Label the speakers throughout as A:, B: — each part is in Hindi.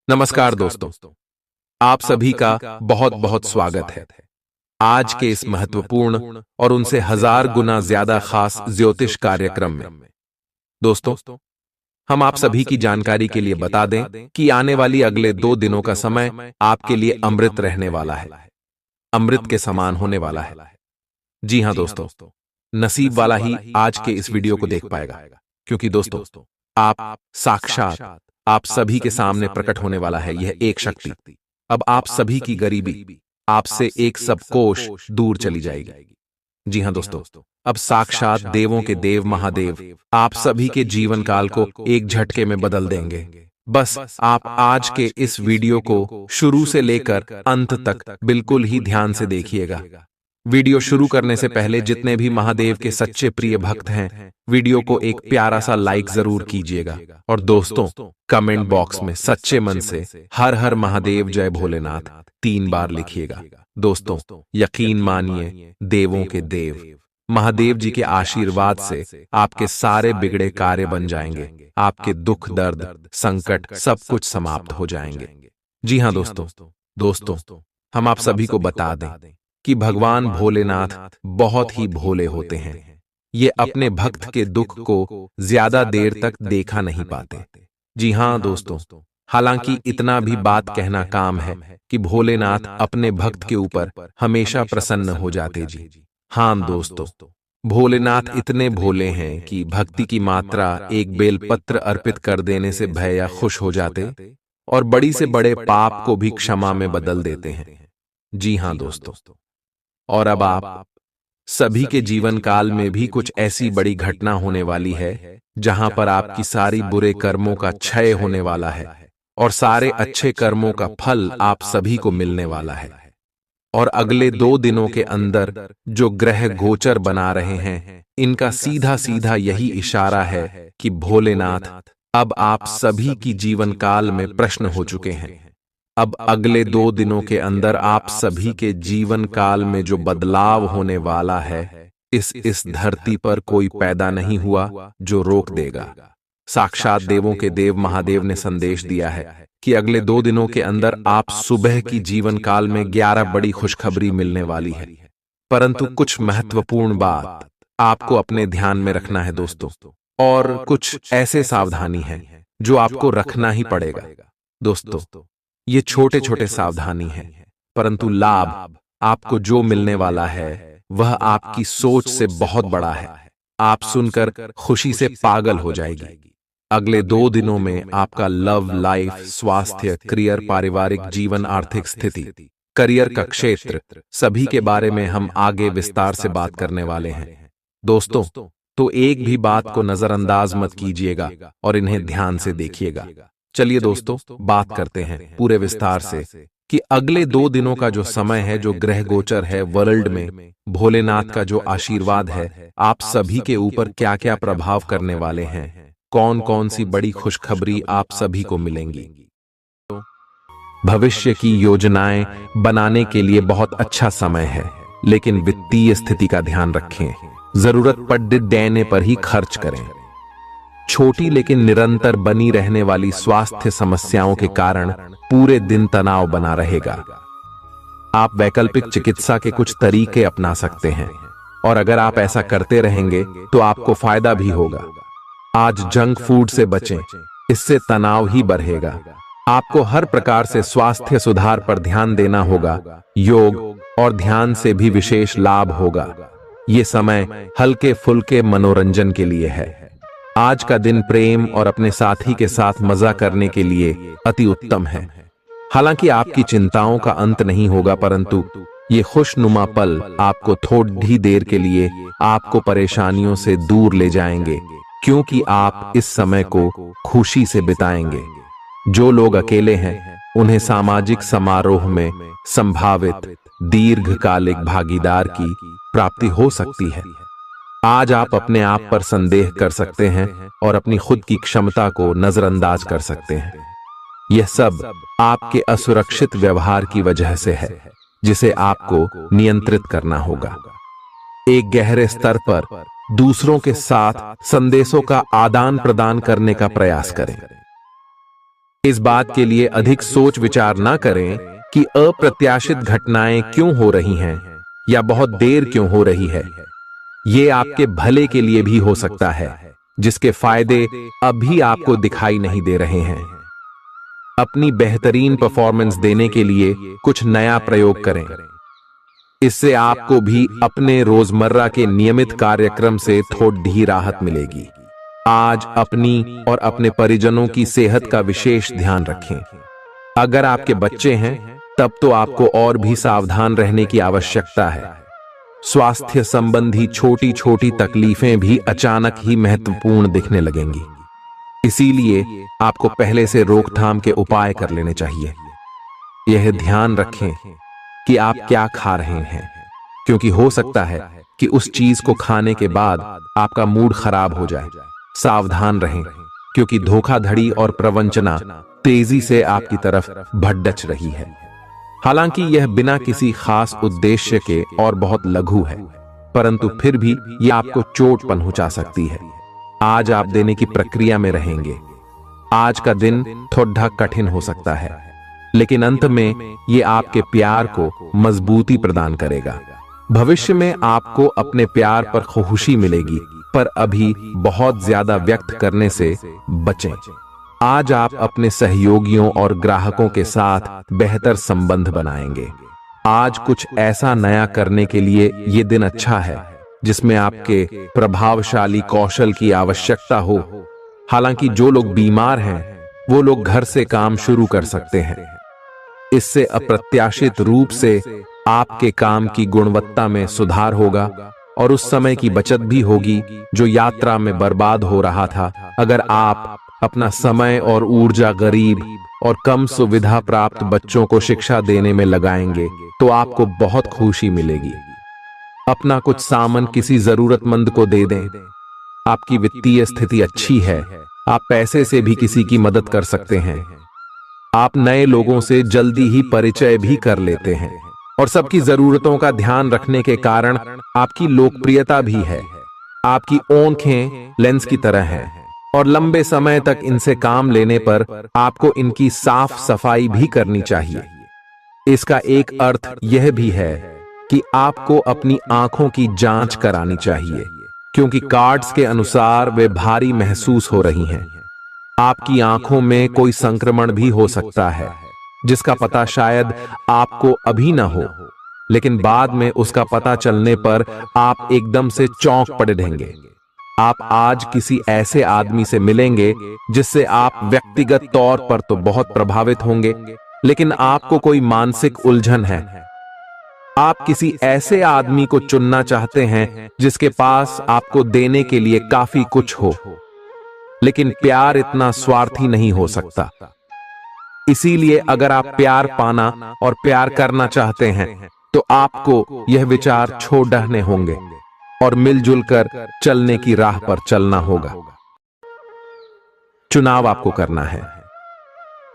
A: नमस्कार दोस्तों। आप सभी का बहुत बहुत स्वागत है आज के इस महत्वपूर्ण और उनसे हजार गुना ज्यादा खास ज्योतिष कार्यक्रम में। दोस्तों, हम आप सभी की जानकारी के लिए बता दें कि आने वाली अगले 2 दिनों का समय आपके लिए अमृत रहने वाला है, अमृत के समान होने वाला है। जी हां दोस्तों, नसीब वाला ही आज के इस वीडियो को देख पाएगा, क्योंकि दोस्तों आप साक्षात आप सभी के सामने प्रकट होने वाला है यह एक शक्ति। अब आप सभी की गरीबी आपसे एक सब कोश दूर चली जाएगी। जी हां दोस्तों, अब साक्षात देवों के देव महादेव आप सभी के जीवन काल को एक झटके में बदल देंगे। बस आप आज के इस वीडियो को शुरू से लेकर अंत तक बिल्कुल ही ध्यान से देखिएगा। वीडियो शुरू करने से पहले जितने भी महादेव के सच्चे प्रिय भक्त हैं, वीडियो को एक प्यारा सा लाइक जरूर कीजिएगा और दोस्तों कमेंट बॉक्स में सच्चे मन से हर हर महादेव जय भोलेनाथ 3 बार लिखिएगा। दोस्तों यकीन मानिए, देवों के देव महादेव जी के आशीर्वाद से आपके सारे बिगड़े कार्य बन जाएंगे, आपके दुख दर्द संकट सब कुछ समाप्त हो जाएंगे। जी हां दोस्तों हम आप सभी को बता दें कि भगवान भोलेनाथ बहुत ही भोले होते हैं। ये अपने भक्त के दुख को ज्यादा देर तक देखा नहीं पाते। जी हां दोस्तों, हालांकि इतना भी बात कहना काम है कि भोलेनाथ अपने भक्त के ऊपर हमेशा प्रसन्न हो जाते। जी हां दोस्तों, भोलेनाथ इतने भोले हैं कि भक्ति की मात्रा एक बेलपत्र अर्पित कर देने से भैया खुश हो जाते और बड़ी से बड़े पाप को भी क्षमा में बदल देते हैं। जी हां दोस्तों, और अब आप सभी के जीवन काल में भी कुछ ऐसी बड़ी घटना होने वाली है जहां पर आपकी सारी बुरे कर्मों का क्षय होने वाला है और सारे अच्छे कर्मों का फल आप सभी को मिलने वाला है। और अगले 2 दिनों के अंदर जो ग्रह गोचर बना रहे हैं, इनका सीधा सीधा यही इशारा है कि भोलेनाथ अब आप सभी की जीवन काल में प्रश्न हो चुके हैं। अब अगले 2 दिनों के अंदर आप सभी के जीवन काल में जो बदलाव होने वाला है, इस धरती पर कोई पैदा नहीं हुआ जो रोक देगा। साक्षात देवों के देव महादेव ने संदेश दिया है कि अगले 2 दिनों के अंदर आप सुबह की जीवन काल में 11 बड़ी खुशखबरी मिलने वाली है। परंतु कुछ महत्वपूर्ण बात आपको अपने ध्यान में रखना है दोस्तों, और कुछ ऐसे सावधानी है जो आपको रखना ही पड़ेगा। दोस्तों ये छोटे छोटे सावधानी हैं, परंतु लाभ आपको जो मिलने वाला है वह आपकी सोच से बहुत बड़ा है। आप सुनकर खुशी से पागल हो जाएगी। अगले 2 दिनों में आपका लव लाइफ, स्वास्थ्य, करियर, पारिवारिक जीवन, आर्थिक स्थिति, करियर का क्षेत्र सभी के बारे में हम आगे विस्तार से बात करने वाले हैं। दोस्तों तो एक भी बात को नजरअंदाज मत कीजिएगा और इन्हें ध्यान से देखिएगा। चलिए दोस्तों बात करते हैं पूरे विस्तार से कि अगले 2 दिनों का जो समय है, जो ग्रह गोचर है वर्ल्ड में, भोलेनाथ का जो आशीर्वाद है आप सभी के ऊपर क्या क्या प्रभाव करने वाले हैं, कौन कौन सी बड़ी खुशखबरी आप सभी को मिलेंगी। भविष्य की योजनाएं बनाने के लिए बहुत अच्छा समय है, लेकिन वित्तीय स्थिति का ध्यान रखें। जरूरत पड़ने पर ही खर्च करें। छोटी लेकिन निरंतर बनी रहने वाली स्वास्थ्य समस्याओं के कारण पूरे दिन तनाव बना रहेगा। आप वैकल्पिक चिकित्सा के कुछ तरीके अपना सकते हैं, और अगर आप ऐसा करते रहेंगे तो आपको फायदा भी होगा। आज जंक फूड से बचें, इससे तनाव ही बढ़ेगा। आपको हर प्रकार से स्वास्थ्य सुधार पर ध्यान देना होगा। योग और ध्यान से भी विशेष लाभ होगा। ये समय हल्के फुल्के मनोरंजन के लिए है। आज का दिन प्रेम और अपने साथी के साथ मजा करने के लिए अति उत्तम है। हालांकि आपकी चिंताओं का अंत नहीं होगा, परंतु ये खुशनुमा पल आपको थोड़ी देर के लिए आपको परेशानियों से दूर ले जाएंगे, क्योंकि आप इस समय को खुशी से बिताएंगे। जो लोग अकेले हैं उन्हें सामाजिक समारोह में संभावित दीर्घकालिक भागीदार की प्राप्ति हो सकती है। आज आप अपने आप पर संदेह कर सकते हैं और अपनी खुद की क्षमता को नजरअंदाज कर सकते हैं। यह सब आपके असुरक्षित व्यवहार की वजह से है, जिसे आपको नियंत्रित करना होगा। एक गहरे स्तर पर दूसरों के साथ संदेशों का आदान प्रदान करने का प्रयास करें। इस बात के लिए अधिक सोच विचार ना करें कि अप्रत्याशित घटनाएं क्यों हो रही हैं या बहुत देर क्यों हो रही है। ये आपके भले के लिए भी हो सकता है, जिसके फायदे अभी आपको दिखाई नहीं दे रहे हैं। अपनी बेहतरीन परफॉर्मेंस देने के लिए कुछ नया प्रयोग करें। इससे आपको भी अपने रोजमर्रा के नियमित कार्यक्रम से थोड़ी राहत मिलेगी। आज अपनी और अपने परिजनों की सेहत का विशेष ध्यान रखें। अगर आपके बच्चे हैं तब तो आपको और भी सावधान रहने की आवश्यकता है। स्वास्थ्य संबंधी छोटी छोटी तकलीफें भी अचानक ही महत्वपूर्ण दिखने लगेंगी। इसीलिए आपको पहले से रोकथाम के उपाय कर लेने चाहिए। यह ध्यान रखें कि आप क्या खा रहे हैं, क्योंकि हो सकता है कि उस चीज को खाने के बाद आपका मूड खराब हो जाए। सावधान रहें, क्योंकि धोखाधड़ी और प्रवंचना तेजी से आपकी तरफ भड़क रही है। हालांकि यह बिना किसी खास उद्देश्य के और बहुत लघु है, परंतु फिर भी यह आपको चोट पहुंचा सकती है। आज आप देने की प्रक्रिया में रहेंगे। आज का दिन थोड़ा कठिन हो सकता है, लेकिन अंत में यह आपके प्यार को मजबूती प्रदान करेगा। भविष्य में आपको अपने प्यार पर खुशी मिलेगी, पर अभी बहुत ज्यादा व्यक्त करने से बचें। आज आप अपने सहयोगियों और ग्राहकों के साथ बेहतर संबंध बनाएंगे। आज कुछ ऐसा नया करने के लिए ये दिन अच्छा है जिसमें आपके प्रभावशाली कौशल की आवश्यकता हो। हालांकि जो लोग बीमार हैं वो लोग घर से काम शुरू कर सकते हैं। इससे अप्रत्याशित रूप से आपके काम की गुणवत्ता में सुधार होगा और उस समय की बचत भी होगी जो यात्रा में बर्बाद हो रहा था। अगर आप अपना समय और ऊर्जा गरीब और कम सुविधा प्राप्त बच्चों को शिक्षा देने में लगाएंगे तो आपको बहुत खुशी मिलेगी। अपना कुछ सामान किसी जरूरतमंद को दे दें। आपकी वित्तीय स्थिति अच्छी है, आप पैसे से भी किसी की मदद कर सकते हैं। आप नए लोगों से जल्दी ही परिचय भी कर लेते हैं और सबकी जरूरतों का ध्यान रखने के कारण आपकी लोकप्रियता भी है। आपकी आंखें लेंस की तरह हैं और लंबे समय तक इनसे काम लेने पर आपको इनकी साफ सफाई भी करनी चाहिए। इसका एक अर्थ यह भी है कि आपको अपनी आंखों की जांच करानी चाहिए, क्योंकि कार्ड्स के अनुसार वे भारी महसूस हो रही हैं। आपकी आंखों में कोई संक्रमण भी हो सकता है, जिसका पता शायद आपको अभी ना हो, लेकिन बाद में उसका पता चलने पर आप एकदम से चौंक पड़े रहेंगे। आप आज किसी ऐसे आदमी से मिलेंगे जिससे आप व्यक्तिगत तौर पर तो बहुत प्रभावित होंगे, लेकिन आपको कोई मानसिक उलझन है। आप किसी ऐसे आदमी को चुनना चाहते हैं जिसके पास आपको देने के लिए काफी कुछ हो, लेकिन प्यार इतना स्वार्थी नहीं हो सकता। इसीलिए अगर आप प्यार पाना और प्यार करना चाहते हैं तो आपको यह विचार छोड़ने होंगे और मिलजुल कर चलने की राह पर चलना होगा। चुनाव आपको करना है।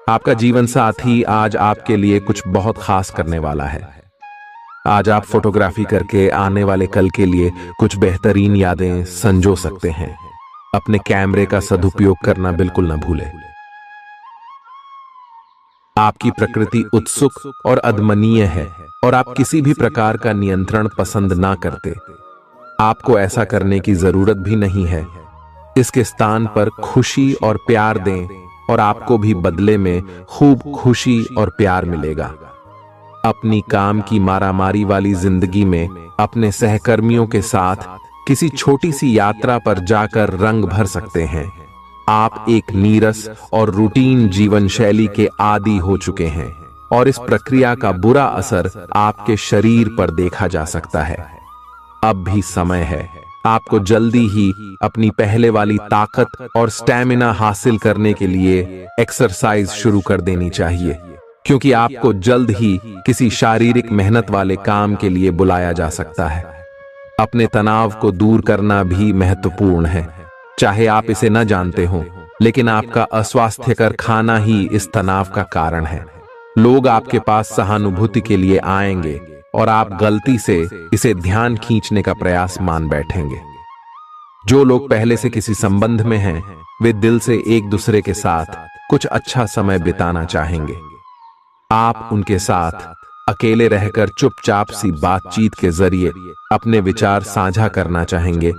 A: आपका जीवन साथी आज आपके लिए कुछ बहुत खास करने वाला है। आज आप फोटोग्राफी करके आने वाले कल के लिए कुछ बेहतरीन यादें संजो सकते हैं। अपने कैमरे का सदुपयोग करना बिल्कुल न भूलें। आपकी प्रकृति उत्सुक और अदमनीय है और आप किसी भी प्रकार का नियंत्रण पसंद ना करते। आपको ऐसा करने की जरूरत भी नहीं है। इसके स्थान पर खुशी और प्यार दें और आपको भी बदले में खूब खुशी और प्यार मिलेगा। अपनी काम की मारामारी वाली जिंदगी में अपने सहकर्मियों के साथ किसी छोटी सी यात्रा पर जाकर रंग भर सकते हैं। आप एक नीरस और रूटीन जीवन शैली के आदी हो चुके हैं और इस प्रक्रिया का बुरा असर आपके शरीर पर देखा जा सकता है। अब भी समय है। आपको जल्दी ही अपनी पहले वाली ताकत और स्टैमिना हासिल करने के लिए एक्सरसाइज शुरू कर देनी चाहिए, क्योंकि आपको जल्द ही किसी शारीरिक मेहनत वाले काम के लिए बुलाया जा सकता है। अपने तनाव को दूर करना भी महत्वपूर्ण है, चाहे आप इसे न जानते हो, लेकिन आपका अस्वास्थ्यकर खाना ही इस तनाव का कारण है। लोग आपके पास सहानुभूति के लिए आएंगे और आप गलती से इसे ध्यान खींचने का प्रयास मान बैठेंगे। जो लोग पहले से किसी संबंध में हैं, वे दिल से एक दूसरे के साथ कुछ अच्छा समय बिताना चाहेंगे। आप उनके साथ अकेले रहकर चुपचाप सी बातचीत के जरिए अपने विचार साझा करना चाहेंगे।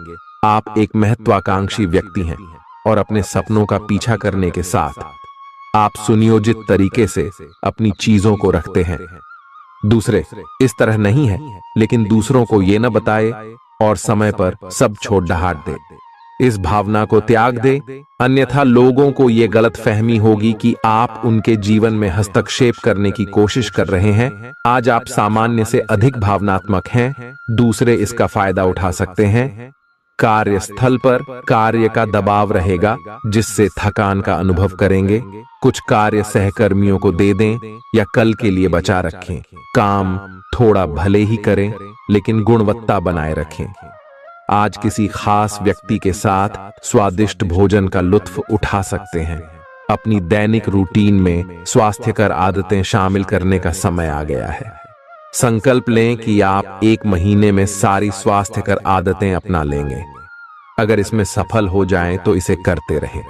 A: आप एक महत्वाकांक्षी व्यक्ति हैं और अपने सपनों का पीछा करने के साथ आप सुनियोजित तरीके से अपनी चीजों को रखते हैं। दूसरे इस तरह नहीं है, लेकिन दूसरों को ये न बताए और समय पर सब छोड़ ढाट दे। इस भावना को त्याग दे, अन्यथा लोगों को यह गलत फहमी होगी कि आप उनके जीवन में हस्तक्षेप करने की कोशिश कर रहे हैं। आज आप सामान्य से अधिक भावनात्मक हैं, दूसरे इसका फायदा उठा सकते हैं। कार्यस्थल पर कार्य का दबाव रहेगा, जिससे थकान का अनुभव करेंगे। कुछ कार्य सहकर्मियों को दे दें या कल के लिए बचा रखें। काम थोड़ा भले ही करें, लेकिन गुणवत्ता बनाए रखें। आज किसी खास व्यक्ति के साथ स्वादिष्ट भोजन का लुत्फ उठा सकते हैं। अपनी दैनिक रूटीन में स्वास्थ्यकर आदतें शामिल करने का समय आ गया है। संकल्प लें कि आप 1 महीने में सारी स्वास्थ्यकर आदतें अपना लेंगे। अगर इसमें सफल हो जाएं तो इसे करते रहें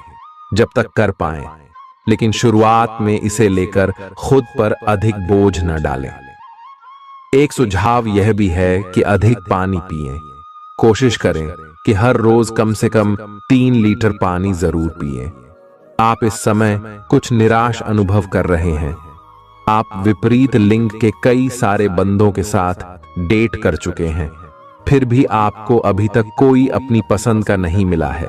A: जब तक कर पाएं, लेकिन शुरुआत में इसे लेकर खुद पर अधिक बोझ न डालें। एक सुझाव यह भी है कि अधिक पानी पिएं। कोशिश करें कि हर रोज कम से कम 3 लीटर पानी जरूर पिएं। आप इस समय कुछ निराश अनुभव कर रहे हैं। आप विपरीत लिंग के कई सारे बंदों के साथ डेट कर चुके हैं, फिर भी आपको अभी तक कोई अपनी पसंद का नहीं मिला है।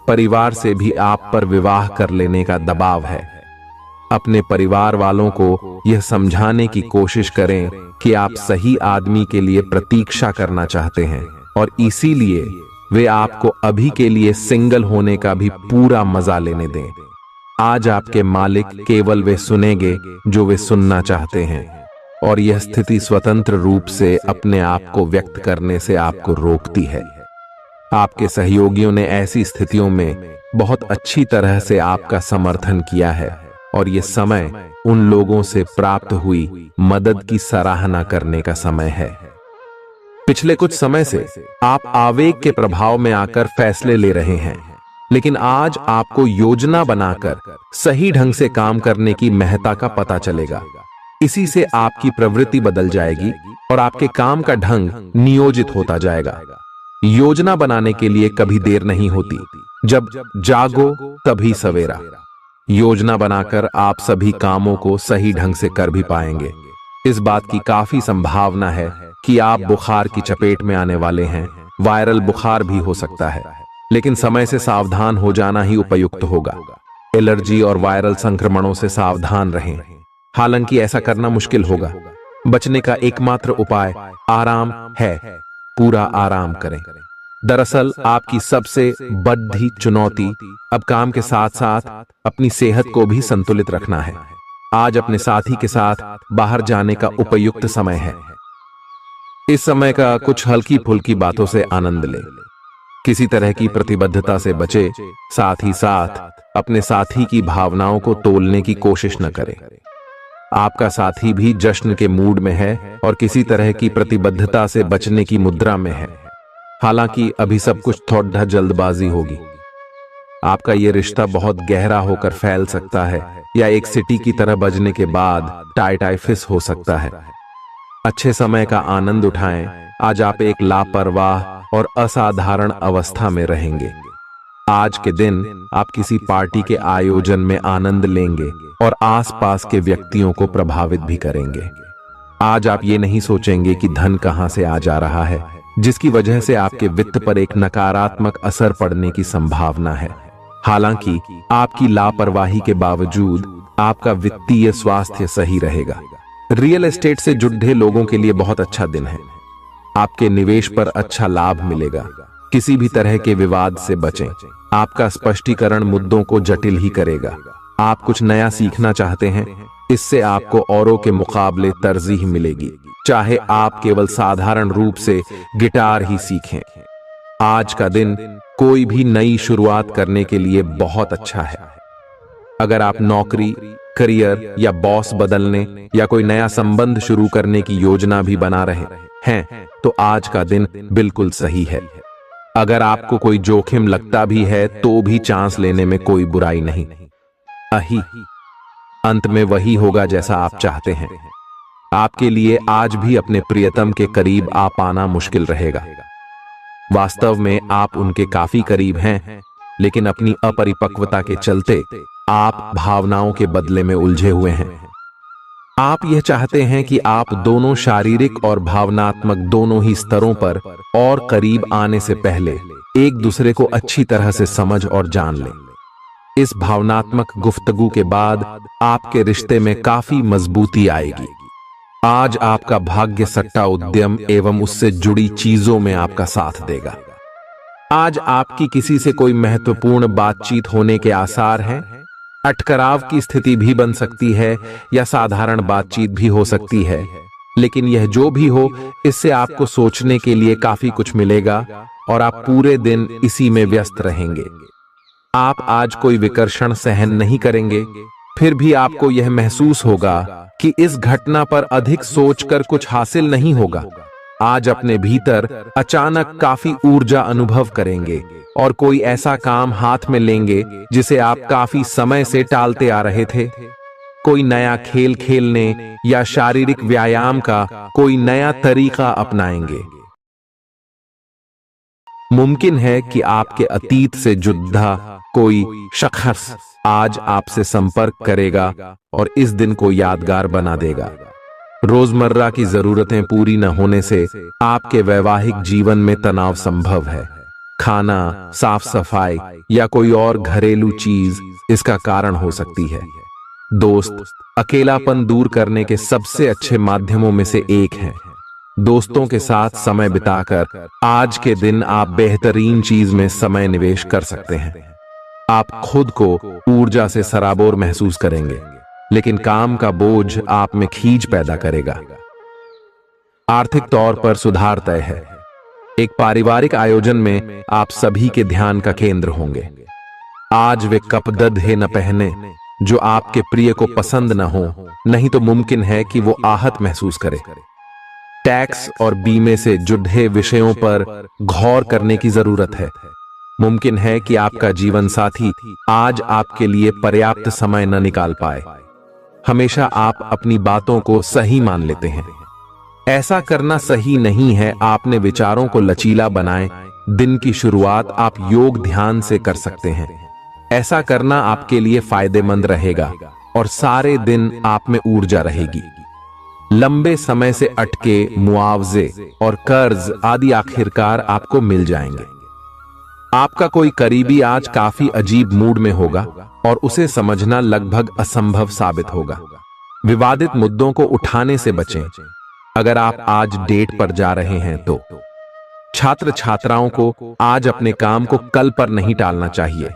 A: परिवार से भी आप पर विवाह कर लेने का दबाव है। अपने परिवार वालों को यह समझाने की कोशिश करें कि आप सही आदमी के लिए प्रतीक्षा करना चाहते हैं और इसीलिए वे आपको अभी के लिए सिंगल होने का भी पूरा मजा लेने दें। आज आपके मालिक केवल वे सुनेंगे जो वे सुनना चाहते हैं, और यह स्थिति स्वतंत्र रूप से अपने आप को व्यक्त करने से आपको रोकती है। आपके सहयोगियों ने ऐसी स्थितियों में बहुत अच्छी तरह से आपका समर्थन किया है, और यह समय उन लोगों से प्राप्त हुई मदद की सराहना करने का समय है। पिछले कुछ समय से आप आवेग के प्रभाव में आकर फैसले ले रहे हैं, लेकिन आज आपको योजना बनाकर सही ढंग से काम करने की महत्ता का पता चलेगा। इसी से आपकी प्रवृत्ति बदल जाएगी और आपके काम का ढंग नियोजित होता जाएगा। योजना बनाने के लिए कभी देर नहीं होती, जब जागो तभी सवेरा। योजना बनाकर आप सभी कामों को सही ढंग से कर भी पाएंगे। इस बात की काफी संभावना है कि आप बुखार की चपेट में आने वाले हैं। वायरल बुखार भी हो सकता है, लेकिन समय से सावधान हो जाना ही उपयुक्त होगा। एलर्जी और वायरल संक्रमणों से सावधान रहें। हालांकि ऐसा करना मुश्किल होगा। बचने का एकमात्र उपाय आराम है। पूरा आराम करें। दरअसल आपकी सबसे बड़ी चुनौती अब काम के साथ साथ अपनी सेहत को भी संतुलित रखना है। आज अपने साथी के साथ बाहर जाने का उपयुक्त समय है। इस समय का कुछ हल्की फुल्की बातों से आनंद लें। किसी तरह की प्रतिबद्धता से बचे, साथ ही साथ अपने साथी की भावनाओं को तोलने की कोशिश न करें। आपका साथी भी जश्न के मूड में है और किसी तरह की प्रतिबद्धता से बचने की मुद्रा में है। हालांकि अभी सब कुछ थोड़ा जल्दबाजी होगी। आपका यह रिश्ता बहुत गहरा होकर फैल सकता है, या एक सिटी की तरह बजने के बाद टाई फिस हो सकता है। अच्छे समय का आनंद उठाएं। आज आप एक लापरवाह और असाधारण अवस्था में रहेंगे। आज के दिन आप किसी पार्टी के आयोजन में आनंद लेंगे और आसपास के व्यक्तियों को प्रभावित भी करेंगे। आज आप ये नहीं सोचेंगे कि धन कहां से आ जा रहा है, जिसकी वजह से आपके वित्त पर एक नकारात्मक असर पड़ने की संभावना है। हालांकि आपकी लापरवाही के बावजूद आपका वित्तीय स्वास्थ्य सही रहेगा। रियल एस्टेट से जुड़े लोगों के लिए बहुत अच्छा दिन है। आपके निवेश पर अच्छा लाभ मिलेगा। किसी भी तरह के विवाद से बचें। आपका स्पष्टीकरण मुद्दों को जटिल ही करेगा। आप कुछ नया सीखना चाहते हैं, इससे आपको औरों के मुकाबले तरजीह मिलेगी, चाहे आप केवल साधारण रूप से गिटार ही सीखें। आज का दिन कोई भी नई शुरुआत करने के लिए बहुत अच्छा है। अगर आप नौकरी, करियर या बॉस बदलने या कोई नया संबंध शुरू करने की योजना भी बना रहे हैं, तो आज का दिन बिल्कुल सही है। अगर आपको कोई जोखिम लगता भी है तो भी चांस लेने में कोई बुराई नहीं। अही अंत में वही होगा जैसा आप चाहते हैं। आपके लिए आज भी अपने प्रियतम के करीब आ पाना मुश्किल रहेगा। वास्तव में आप उनके काफी करीब हैं, लेकिन अपनी अपरिपक्वता के चलते आप भावनाओं के बदले में उलझे हुए हैं। आप यह चाहते हैं कि आप दोनों शारीरिक और भावनात्मक दोनों ही स्तरों पर और करीब आने से पहले एक दूसरे को अच्छी तरह से समझ और जान लें। इस भावनात्मक गुफ्तगू के बाद आपके रिश्ते में काफी मजबूती आएगी। आज आपका भाग्य सट्टा उद्यम एवं उससे जुड़ी चीजों में आपका साथ देगा। आज आपकी किसी से कोई महत्वपूर्ण बातचीत होने के आसार हैं। अटकराव की स्थिति भी बन सकती है या साधारण बातचीत भी हो सकती है, लेकिन यह जो भी हो, इससे आपको सोचने के लिए काफी कुछ मिलेगा और आप पूरे दिन इसी में व्यस्त रहेंगे। आप आज कोई विकर्षण सहन नहीं करेंगे, फिर भी आपको यह महसूस होगा कि इस घटना पर अधिक सोचकर कुछ हासिल नहीं होगा। आज अपने भीतर अचानक काफी ऊर्जा अनुभव करेंगे और कोई ऐसा काम हाथ में लेंगे जिसे आप काफी समय से टालते आ रहे थे। कोई नया खेल खेलने या शारीरिक व्यायाम का कोई नया तरीका अपनाएंगे। मुमकिन है कि आपके अतीत से जुड़ा कोई शख्स आज आपसे संपर्क करेगा और इस दिन को यादगार बना देगा। रोजमर्रा की जरूरतें पूरी न होने से आपके वैवाहिक जीवन में तनाव संभव है। खाना, साफ सफाई या कोई और घरेलू चीज इसका कारण हो सकती है। दोस्त अकेलापन दूर करने के सबसे अच्छे माध्यमों में से एक है। दोस्तों के साथ समय बिताकर आज के दिन आप बेहतरीन चीज में समय निवेश कर सकते हैं। आप खुद को ऊर्जा से सराबोर महसूस करेंगे, लेकिन काम का बोझ आप में खींच पैदा करेगा। आर्थिक तौर पर सुधार तय है। एक पारिवारिक आयोजन में आप सभी के ध्यान का केंद्र होंगे। आज वे कपड़े न पहने जो आपके प्रिय को पसंद न हो, नहीं तो मुमकिन है कि वो आहत महसूस करे। टैक्स और बीमे से जुड़े विषयों पर गौर करने की जरूरत है। मुमकिन है कि आपका जीवन साथी आज आपके लिए पर्याप्त समय न निकाल पाए। हमेशा आप अपनी बातों को सही मान लेते हैं। ऐसा करना सही नहीं है। आपने विचारों को लचीला बनाएं। दिन की शुरुआत आप योग ध्यान से कर सकते हैं। ऐसा करना आपके लिए फायदेमंद रहेगा और सारे दिन आप में ऊर्जा रहेगी। लंबे समय से अटके मुआवजे और कर्ज आदि आखिरकार आपको मिल जाएंगे। आपका कोई करीबी आज काफी अजीब मूड में होगा और उसे समझना लगभग असंभव साबित होगा। विवादित मुद्दों को उठाने से बचें। अगर आप आज डेट पर जा रहे हैं तो छात्र छात्राओं को आज अपने काम को कल पर नहीं टालना चाहिए।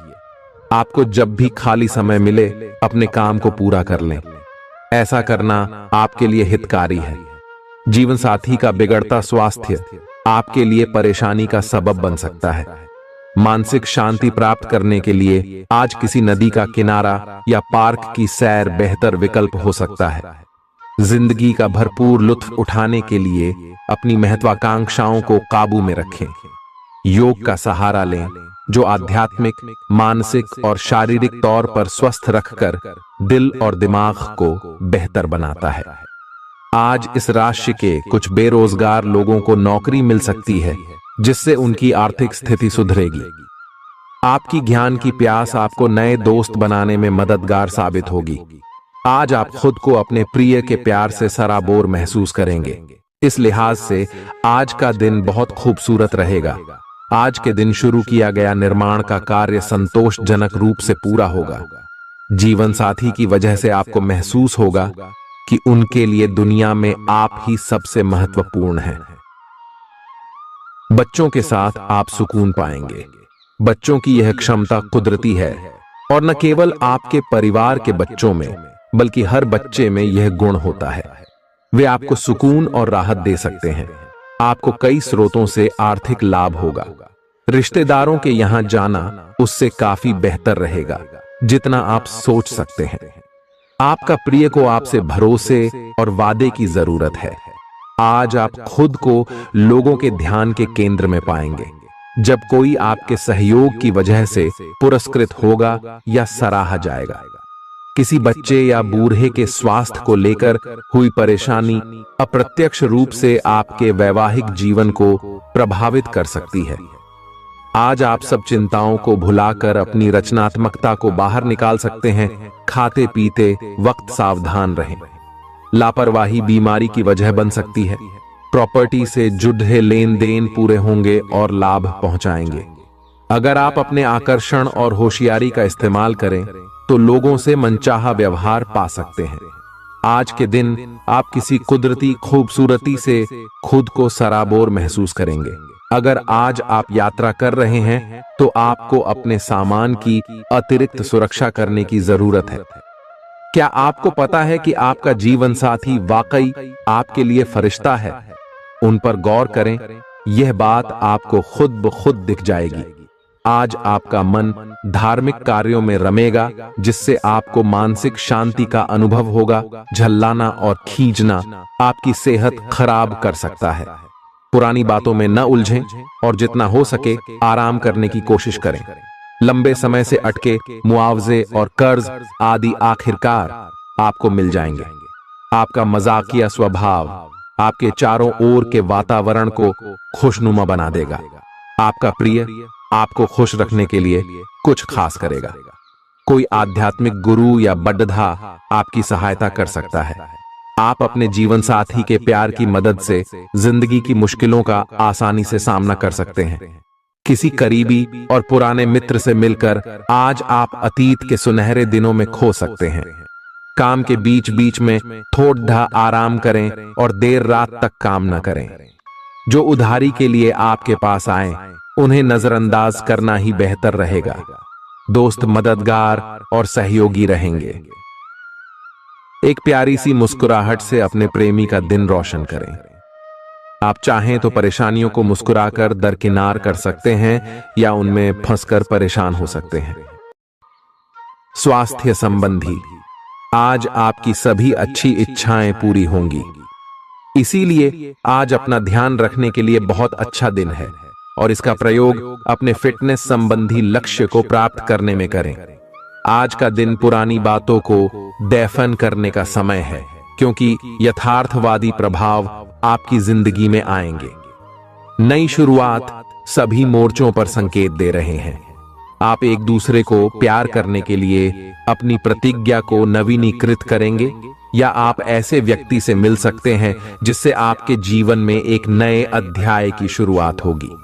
A: आपको जब भी खाली समय मिले अपने काम को पूरा कर लें। ऐसा करना आपके लिए हितकारी है। जीवन साथी का बिगड़ता स्वास्थ्य आपके लिए परेशानी का सबब बन सकता है। मानसिक शांति प्राप्त करने के लिए आज किसी नदी का किनारा या पार्क की सैर बेहतर विकल्प हो सकता है। जिंदगी का भरपूर लुत्फ उठाने के लिए अपनी महत्वाकांक्षाओं को काबू में रखें। योग का सहारा लें, जो आध्यात्मिक, मानसिक और शारीरिक तौर पर स्वस्थ रखकर दिल और दिमाग को बेहतर बनाता है। आज इस राशि के कुछ बेरोजगार लोगों को नौकरी मिल सकती है, जिससे उनकी आर्थिक स्थिति सुधरेगी। आपकी ज्ञान की प्यास आपको नए दोस्त बनाने में मददगार साबित होगी। आज आप खुद को अपने प्रिय के प्यार से सराबोर महसूस करेंगे। इस लिहाज से आज का दिन बहुत खूबसूरत रहेगा। आज के दिन शुरू किया गया निर्माण का कार्य संतोषजनक रूप से पूरा होगा। जीवन साथी की वजह से आपको महसूस होगा कि उनके लिए दुनिया में आप ही सबसे महत्वपूर्ण हैं। बच्चों के साथ आप सुकून पाएंगे। बच्चों की यह क्षमता कुदरती है और न केवल आपके परिवार के बच्चों में, बल्कि हर बच्चे में यह गुण होता है। वे आपको सुकून और राहत दे सकते हैं। आपको कई स्रोतों से आर्थिक लाभ होगा। रिश्तेदारों के यहां जाना उससे काफी बेहतर रहेगा जितना आप सोच सकते हैं। आपका प्रिय को आपसे भरोसे और वादे की जरूरत है। आज आप खुद को लोगों के ध्यान के केंद्र में पाएंगे, जब कोई आपके सहयोग की वजह से पुरस्कृत होगा या सराहा जाएगा। किसी बच्चे या बूढ़े के स्वास्थ्य को लेकर हुई परेशानी अप्रत्यक्ष रूप से आपके वैवाहिक जीवन को प्रभावित कर सकती है। आज आप सब चिंताओं को भुलाकर अपनी रचनात्मकता को बाहर निकाल सकते हैं। खाते पीते वक्त सावधान रहें। लापरवाही बीमारी की वजह बन सकती है। प्रॉपर्टी से जुड़े लेन देन पूरे होंगे और लाभ पहुंचाएंगे। अगर आप अपने आकर्षण और होशियारी का इस्तेमाल करें तो लोगों से मनचाहा व्यवहार पा सकते हैं। आज के दिन आप किसी कुदरती खूबसूरती से खुद को सराबोर महसूस करेंगे। अगर आज आप यात्रा कर रहे हैं तो आपको अपने सामान की अतिरिक्त सुरक्षा करने की जरूरत है। क्या आपको पता है कि आपका जीवन साथी वाकई आपके लिए फरिश्ता है? उन पर गौर करें, यह बात आपको खुद ब खुद दिख जाएगी। आज आपका मन धार्मिक कार्यों में रमेगा, जिससे आपको मानसिक शांति का अनुभव होगा। झल्लाना और खींचना आपकी सेहत खराब कर सकता है। पुरानी बातों में न उलझें और जितना हो सके आराम करने की कोशिश करें। लंबे समय से अटके मुआवजे और कर्ज आदि आखिरकार आपको मिल जाएंगे। आपका मजाकिया स्वभाव आपके चारों ओर के वातावरण को खुशनुमा बना देगा। आपका प्रिय आपको खुश रखने के लिए कुछ खास करेगा। कोई आध्यात्मिक गुरु या बड्ढा आपकी सहायता कर सकता है। आप अपने जीवन साथी के प्यार की मदद से जिंदगी की मुश्किलों का आसानी से सामना कर सकते हैं। किसी करीबी और पुराने मित्र से मिलकर आज आप अतीत के सुनहरे दिनों में खो सकते हैं। काम के बीच बीच में थोड़ा आराम करें और देर रात तक काम न करें। जो उधारी के लिए आपके पास आए उन्हें नजरअंदाज करना ही बेहतर रहेगा। दोस्त मददगार और सहयोगी रहेंगे। एक प्यारी सी मुस्कुराहट से अपने प्रेमी का दिन रोशन करें। आप चाहें तो परेशानियों को मुस्कुराकर दरकिनार कर सकते हैं या उनमें फंसकर परेशान हो सकते हैं। स्वास्थ्य संबंधी आज आपकी सभी अच्छी इच्छाएं पूरी होंगी। इसीलिए आज अपना ध्यान रखने के लिए बहुत अच्छा दिन है और इसका प्रयोग अपने फिटनेस संबंधी लक्ष्य को प्राप्त करने में करें। आज का दिन पुरानी बातों को दफन करने का समय है, क्योंकि यथार्थवादी प्रभाव आपकी जिंदगी में आएंगे। नई शुरुआत सभी मोर्चों पर संकेत दे रहे हैं। आप एक दूसरे को प्यार करने के लिए अपनी प्रतिज्ञा को नवीनीकृत करेंगे या आप ऐसे व्यक्ति से मिल सकते हैं जिससे आपके जीवन में एक नए अध्याय की शुरुआत होगी।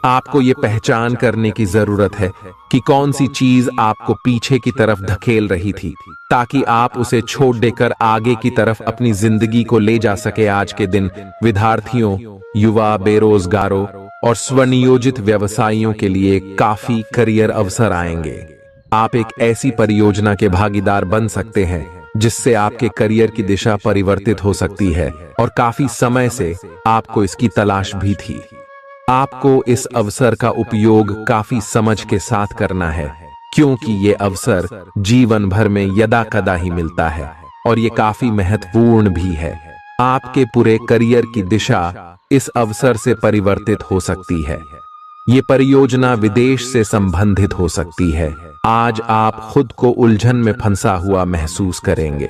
A: आपको यह पहचान करने की जरूरत है कि कौन सी चीज आपको पीछे की तरफ धकेल रही थी, ताकि आप उसे छोड़ देकर आगे की तरफ अपनी जिंदगी को ले जा सके। आज के दिन विद्यार्थियों, युवा, बेरोजगारों और स्वनियोजित व्यवसायियों के लिए काफी करियर अवसर आएंगे। आप एक ऐसी परियोजना के भागीदार बन सकते हैं जिससे आपके करियर की दिशा परिवर्तित हो सकती है और काफी समय से आपको इसकी तलाश भी थी। आपको इस अवसर का उपयोग काफी समझ के साथ करना है, क्योंकि ये अवसर जीवन भर में यदा कदा ही मिलता है और ये काफी महत्वपूर्ण भी है। आपके पूरे करियर की दिशा इस अवसर से परिवर्तित हो सकती है। ये परियोजना विदेश से संबंधित हो सकती है। आज आप खुद को उलझन में फंसा हुआ महसूस करेंगे।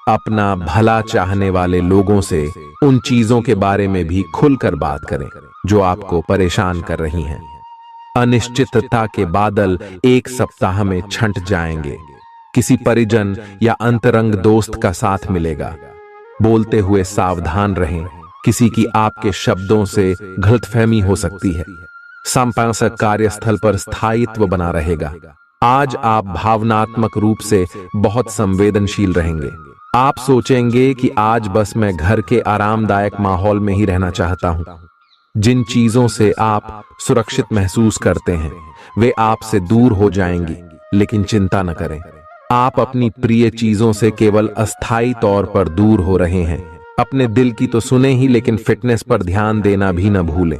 A: अपना भला चाहने वाले लोगों से उन चीजों के बारे में भी खुलकर बात करें जो आपको परेशान कर रही हैं। अनिश्चितता के बादल एक सप्ताह में छंट जाएंगे। किसी परिजन या अंतरंग दोस्त का साथ मिलेगा। बोलते हुए सावधान रहें, किसी की आपके शब्दों से गलतफहमी हो सकती है। संपादक कार्यस्थल पर स्थायित्व बना रहेगा। आज आप भावनात्मक रूप से बहुत संवेदनशील रहेंगे। आप सोचेंगे कि आज बस मैं घर के आरामदायक माहौल में ही रहना चाहता हूं। जिन चीजों से आप सुरक्षित महसूस करते हैं वे आपसे दूर हो जाएंगी, लेकिन चिंता न करें, आप अपनी प्रिय चीजों से केवल अस्थायी तौर पर दूर हो रहे हैं। अपने दिल की तो सुने ही, लेकिन फिटनेस पर ध्यान देना भी न भूलें।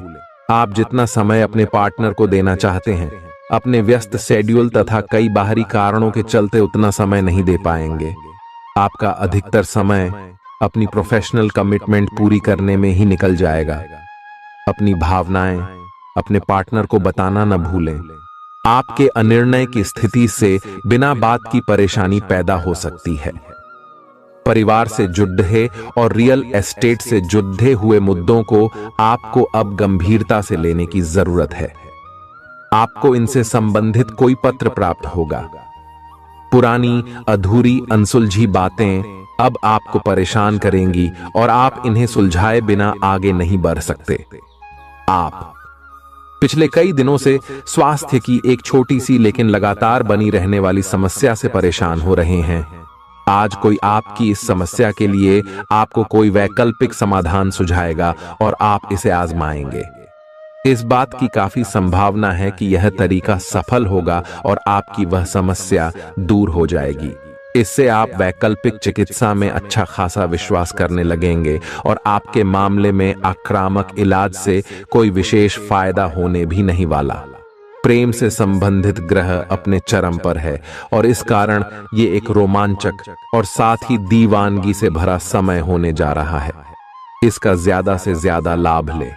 A: आप जितना समय अपने पार्टनर को देना चाहते हैं, अपने व्यस्त शेड्यूल तथा कई बाहरी कारणों के चलते उतना समय नहीं दे पाएंगे। आपका अधिकतर समय अपनी प्रोफेशनल कमिटमेंट पूरी करने में ही निकल जाएगा। अपनी भावनाएं अपने पार्टनर को बताना न भूलें। आपके अनिर्णय की स्थिति से बिना बात की परेशानी पैदा हो सकती है। परिवार से जुड़े और रियल एस्टेट से जुड़े हुए मुद्दों को आपको अब गंभीरता से लेने की जरूरत है। आपको इनसे संबंधित कोई पत्र प्राप्त होगा। पुरानी अधूरी अनसुलझी बातें अब आपको परेशान करेंगी और आप इन्हें सुलझाए बिना आगे नहीं बढ़ सकते। आप पिछले कई दिनों से स्वास्थ्य की एक छोटी सी लेकिन लगातार बनी रहने वाली समस्या से परेशान हो रहे हैं। आज कोई आपकी इस समस्या के लिए आपको कोई वैकल्पिक समाधान सुझाएगा और आप इसे आजमाएंगे। इस बात की काफी संभावना है कि यह तरीका सफल होगा और आपकी वह समस्या दूर हो जाएगी। इससे आप वैकल्पिक चिकित्सा में अच्छा खासा विश्वास करने लगेंगे और आपके मामले में आक्रामक इलाज से कोई विशेष फायदा होने भी नहीं वाला। प्रेम से संबंधित ग्रह अपने चरम पर है और इस कारण ये एक रोमांचक और साथ ही दीवानगी से भरा समय होने जा रहा है। इसका ज्यादा से ज्यादा लाभ ले।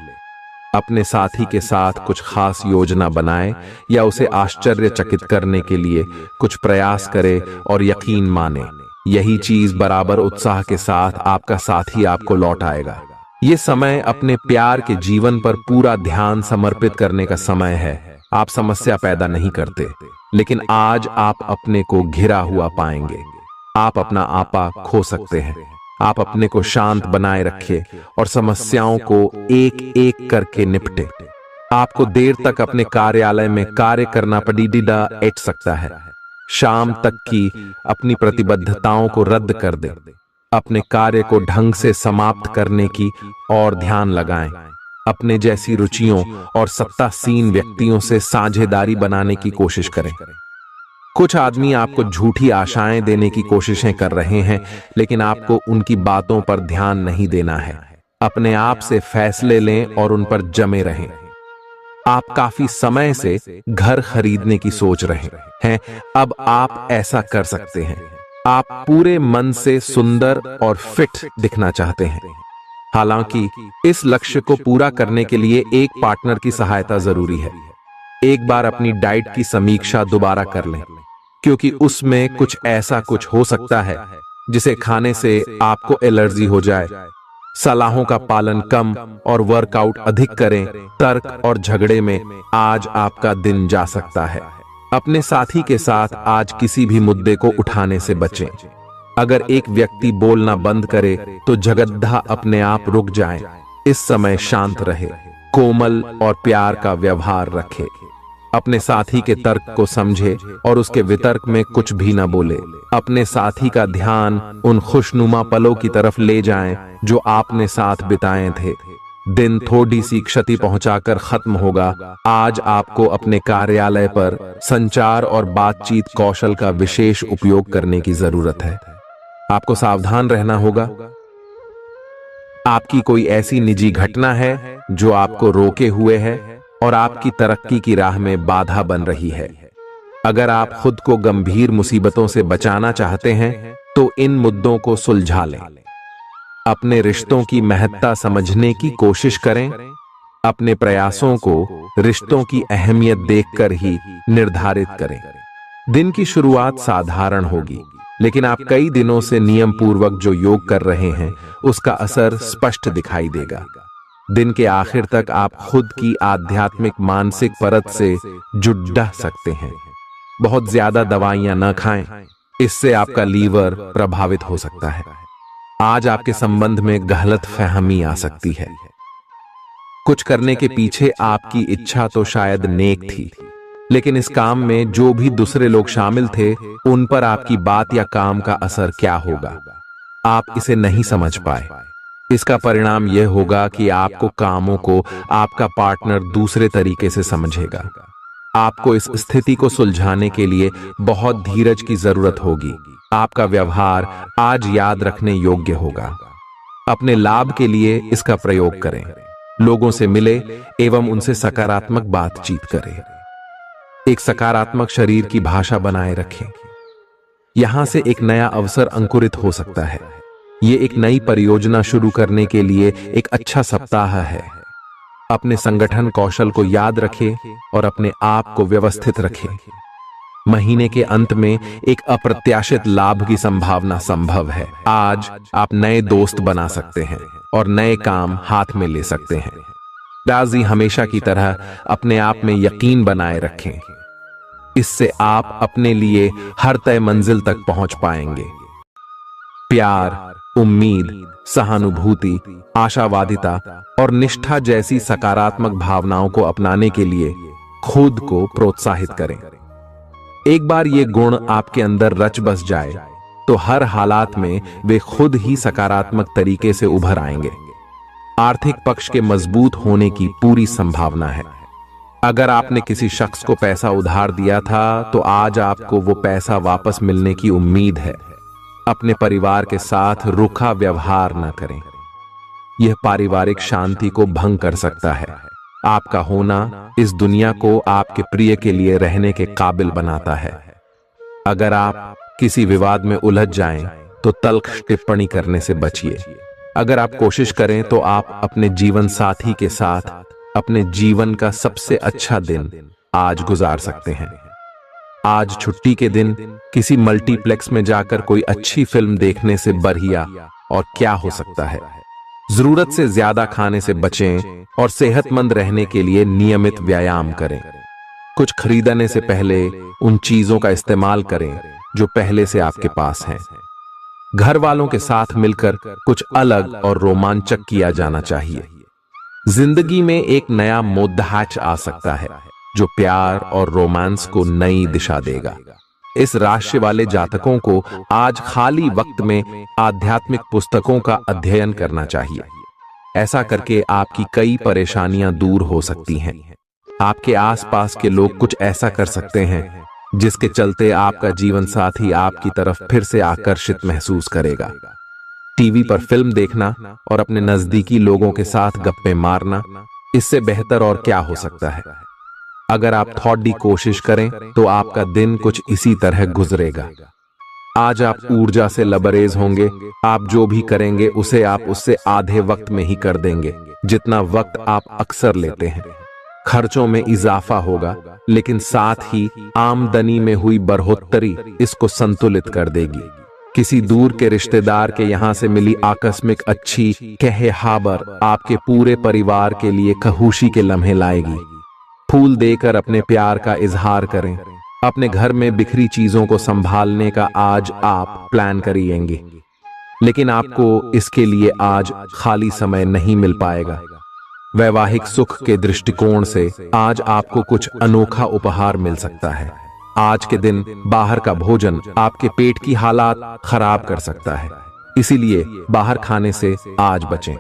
A: अपने साथी के साथ कुछ खास योजना बनाएं या उसे आश्चर्यचकित करने के लिए कुछ प्रयास करें और यकीन माने यही चीज बराबर उत्साह के साथ आपका साथी आपको लौट आएगा। ये समय अपने प्यार के जीवन पर पूरा ध्यान समर्पित करने का समय है। आप समस्या पैदा नहीं करते, लेकिन आज आप अपने को घिरा हुआ पाएंगे। आप अपना आपा खो सकते हैं। आप अपने को शांत बनाए रखें और समस्याओं को एक एक करके निपटे। आपको देर तक अपने कार्यालय में कार्य करना पड़ सकता है। शाम तक की अपनी प्रतिबद्धताओं को रद्द कर दे। अपने कार्य को ढंग से समाप्त करने की और ध्यान लगाएं। अपने जैसी रुचियों और सत्तासीन व्यक्तियों से साझेदारी बनाने की कोशिश करें। कुछ आदमी आपको झूठी आशाएं देने की कोशिशें कर रहे हैं, लेकिन आपको उनकी बातों पर ध्यान नहीं देना है। अपने आप से फैसले लें और उन पर जमे रहें। आप काफी समय से घर खरीदने की सोच रहे हैं, अब आप ऐसा कर सकते हैं। आप पूरे मन से सुंदर और फिट दिखना चाहते हैं। हालांकि इस लक्ष्य को पूरा करने के लिए एक पार्टनर की सहायता जरूरी है। एक बार अपनी डाइट की समीक्षा दोबारा कर लें, क्योंकि उसमें कुछ हो सकता है जिसे खाने से आपको एलर्जी हो जाए। सलाहों का पालन कम और वर्कआउट अधिक करें। तर्क और झगड़े में आज आपका दिन जा सकता है। अपने साथी के साथ आज किसी भी मुद्दे को उठाने से बचें। अगर एक व्यक्ति बोलना बंद करे तो जगद्धा अपने आप रुक जाए। इस समय शांत रहे, कोमल और प्यार का व्यवहार रखे। अपने साथी के तर्क को समझे और उसके वितर्क में कुछ भी न बोले। अपने साथी का ध्यान उन खुशनुमा पलों की तरफ ले जाएं जो आपने साथ बिताए थे। दिन थोड़ी सी क्षति पहुंचाकर खत्म होगा। आज आपको अपने कार्यालय पर संचार और बातचीत कौशल का विशेष उपयोग करने की जरूरत है। आपको सावधान रहना होगा। आपकी कोई ऐसी निजी घटना है जो आपको रोके हुए है और आपकी तरक्की की राह में बाधा बन रही है। अगर आप खुद को गंभीर मुसीबतों से बचाना चाहते हैं तो इन मुद्दों को सुलझा लें। अपने रिश्तों की महत्ता समझने की कोशिश करें। अपने प्रयासों को रिश्तों की अहमियत देखकर ही निर्धारित करें। दिन की शुरुआत साधारण होगी, लेकिन आप कई दिनों से नियम पूर्वक जो योग कर रहे हैं उसका असर स्पष्ट दिखाई देगा। दिन के आखिर तक आप खुद की आध्यात्मिक मानसिक परत से जुड़ सकते हैं। बहुत ज्यादा दवाइयां न खाएं, इससे आपका लीवर प्रभावित हो सकता है। आज आपके संबंध में गलत फहमी आ सकती है। कुछ करने के पीछे आपकी इच्छा तो शायद नेक थी, लेकिन इस काम में जो भी दूसरे लोग शामिल थे उन पर आपकी बात या काम का असर क्या होगा, आप इसे नहीं समझ पाए। इसका परिणाम यह होगा कि आपको कामों को आपका पार्टनर दूसरे तरीके से समझेगा। आपको इस स्थिति को सुलझाने के लिए बहुत धीरज की जरूरत होगी। आपका व्यवहार आज याद रखने योग्य होगा। अपने लाभ के लिए इसका प्रयोग करें। लोगों से मिले एवं उनसे सकारात्मक बातचीत करें। एक सकारात्मक शरीर की भाषा बनाए रखें। यहां से एक नया अवसर अंकुरित हो सकता है। ये एक नई परियोजना शुरू करने के लिए एक अच्छा सप्ताह है। अपने संगठन कौशल को याद रखें और अपने आप को व्यवस्थित रखें। महीने के अंत में एक अप्रत्याशित लाभ की संभावना संभव है। आज आप नए दोस्त बना सकते हैं और नए काम हाथ में ले सकते हैं। राजी हमेशा की तरह अपने आप में यकीन बनाए रखें। इससे आप अपने लिए हर तय मंजिल तक पहुंच पाएंगे। प्यार, उम्मीद, सहानुभूति, आशावादिता और निष्ठा जैसी सकारात्मक भावनाओं को अपनाने के लिए खुद को प्रोत्साहित करें। एक बार ये गुण आपके अंदर रच बस जाए तो हर हालात में वे खुद ही सकारात्मक तरीके से उभर आएंगे। आर्थिक पक्ष के मजबूत होने की पूरी संभावना है। अगर आपने किसी शख्स को पैसा उधार दिया था तो आज आपको वो पैसा वापस मिलने की उम्मीद है। अपने परिवार के साथ रूखा व्यवहार न करें, यह पारिवारिक शांति को भंग कर सकता है। आपका होना इस दुनिया को आपके प्रिय के लिए रहने के काबिल बनाता है। अगर आप किसी विवाद में उलझ जाएं तो तल्ख टिप्पणी करने से बचिए। अगर आप कोशिश करें तो आप अपने जीवन साथी के साथ अपने जीवन का सबसे अच्छा दिन आज गुजार सकते हैं। आज छुट्टी के दिन किसी मल्टीप्लेक्स में जाकर कोई अच्छी फिल्म देखने से बढ़िया और क्या हो सकता है। जरूरत से ज्यादा खाने से बचें और सेहतमंद रहने के लिए नियमित व्यायाम करें। कुछ खरीदने से पहले उन चीजों का इस्तेमाल करें जो पहले से आपके पास हैं। घर वालों के साथ मिलकर कुछ अलग और रोमांचक किया जाना चाहिए। जिंदगी में एक नया मोद्दाच आ सकता है जो प्यार और रोमांस को नई दिशा देगा। इस राशि वाले जातकों को आज खाली वक्त में आध्यात्मिक पुस्तकों का अध्ययन करना चाहिए। ऐसा करके आपकी कई परेशानियां दूर हो सकती हैं। आपके आसपास के लोग कुछ ऐसा कर सकते हैं जिसके चलते आपका जीवन साथी आपकी तरफ फिर से आकर्षित महसूस करेगा। टीवी पर फिल्म देखना और अपने नजदीकी लोगों के साथ गप्पे मारना, इससे बेहतर और क्या हो सकता है। अगर आप थोड़ी कोशिश करें तो आपका दिन कुछ इसी तरह गुजरेगा। आज आप ऊर्जा से लबरेज होंगे। आप जो भी करेंगे उसे आप उससे आधे वक्त में ही कर देंगे जितना वक्त आप अक्सर लेते हैं। खर्चों में इजाफा होगा, लेकिन साथ ही आमदनी में हुई बढ़ोतरी इसको संतुलित कर देगी। किसी दूर के रिश्तेदार के यहां से मिली आकस्मिक अच्छी खबर आपके पूरे परिवार के लिए खुशी के लम्हे लाएगी। फूल देकर अपने प्यार का इजहार करें। अपने घर में बिखरी चीजों को संभालने का आज आप प्लान करिएंगे, लेकिन आपको इसके लिए आज खाली समय नहीं मिल पाएगा। वैवाहिक सुख के दृष्टिकोण से आज आपको कुछ अनोखा उपहार मिल सकता है। आज के दिन बाहर का भोजन आपके पेट की हालात खराब कर सकता है, इसीलिए बाहर खाने से आज बचें।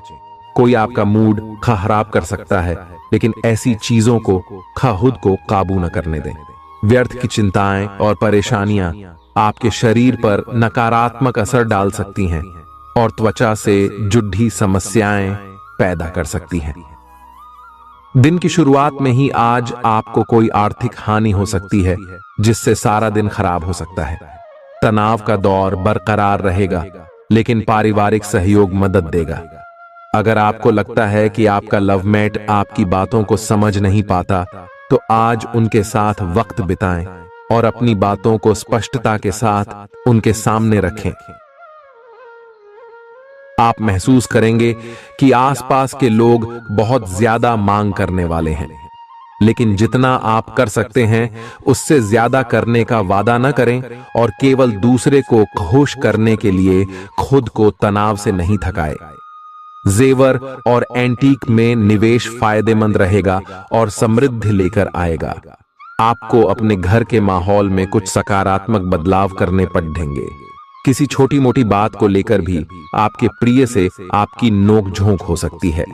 A: कोई आपका मूड खराब कर सकता है, लेकिन ऐसी चीजों को खुद को काबू न करने दें। व्यर्थ की चिंताएं और परेशानियां आपके शरीर पर नकारात्मक असर डाल सकती हैं और त्वचा से जुड़ी समस्याएं पैदा कर सकती हैं। दिन की शुरुआत में ही आज आपको कोई आर्थिक हानि हो सकती है, जिससे सारा दिन खराब हो सकता है। तनाव का दौर बरकरार रहेगा, लेकिन पारिवारिक सहयोग मदद देगा। अगर आपको लगता है कि आपका लवमेट आपकी बातों को समझ नहीं पाता, तो आज उनके साथ वक्त बिताएं और अपनी बातों को स्पष्टता के साथ उनके सामने रखें। आप महसूस करेंगे कि आसपास के लोग बहुत ज्यादा मांग करने वाले हैं, लेकिन जितना आप कर सकते हैं उससे ज्यादा करने का वादा न करें और केवल दूसरे को खुश करने के लिए खुद को तनाव से नहीं थकाएं। जेवर और एंटीक में निवेश फायदेमंद रहेगा और समृद्धि लेकर आएगा। आपको अपने घर के माहौल में कुछ सकारात्मक बदलाव करने पड़ेंगे। किसी छोटी मोटी बात को लेकर भी आपके प्रिय से आपकी नोक झोंक हो सकती है।